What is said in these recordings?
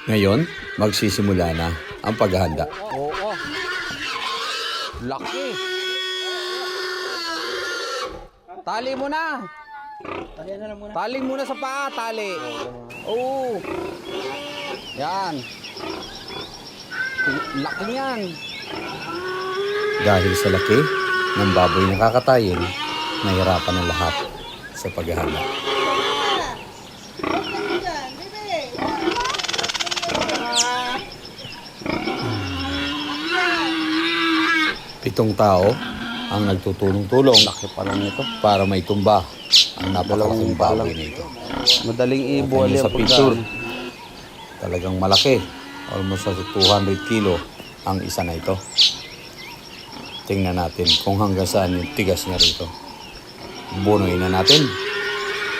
Ngayon, magsisimula na ang paghahanda. Oo. Laki. Tali mo na. Tali muna sa paa, tali. Oo. Yan. Laki niyan. Dahil sa laki ng baboy na kakatayin, nahirapan ang lahat sa paghahanda. Pitong tao ang nagtutulong-tulong Laki pala nito. para may tumba ang napakalaking baboy na ito. Madaling Tingnan iboli sa ang picture, pagkaan. talagang malaki. Almost 200 kilo ang isa na ito. Tingnan natin kung hanggang saan yung tigas niya rito. Bunuin na natin.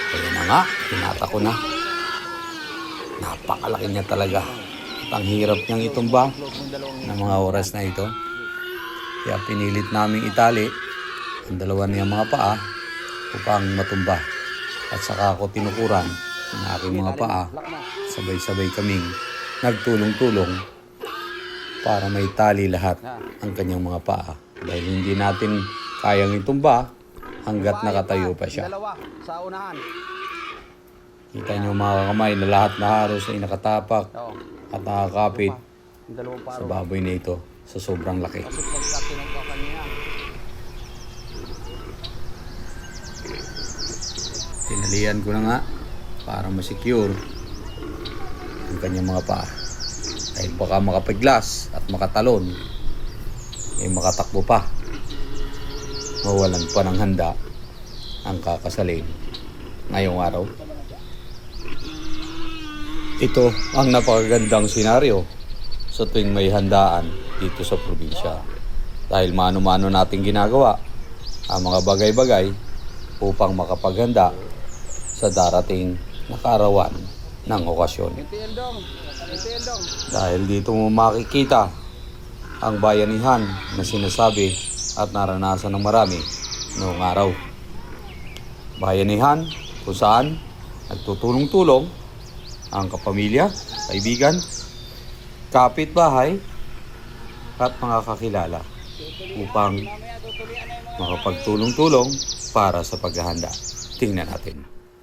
Kaya na nga, hinata ko na. Napakalaki niya talaga. At ang hirap niyang itumba ng mga oras na ito. Kaya pinilit naming itali ang dalawa niyang mga paa upang matumba. At saka ako tinukuran ng aking mga paa. Sabay-sabay kaming nagtulong-tulong para may tali lahat ang kanyang mga paa. Dahil hindi natin kayang itumba hanggat nakatayo pa siya. Dalawa sa unahan. Kita nyo mga kamay na lahat na haros ay nakatapak Oo. at nakakapit Yung dalawang paro. sa baboy na ito sa sobrang laki. Kasi pagka pinagkakan niya. Tinalian ko na nga para ma-secure ang kanyang mga paa. Dahil baka makapiglas at makatalon, ay makatakbo pa. Mawalan pa ng handa ang kakasalin ngayong araw. Ito ang napakagandang senaryo sa tuwing may handaan dito sa probinsya. Dahil mano-mano nating ginagawa ang mga bagay-bagay upang makapaghanda sa darating na kaarawan ng okasyon. Ito yan dong. Dahil dito mo makikita ang bayanihan na sinasabi at naranasan ng marami noong araw. Bayanihan kung saan nagtutulong-tulong ang kapamilya, kaibigan, kapitbahay at mga kakilala upang makapagtulong-tulong para sa paghahanda. Tingnan natin.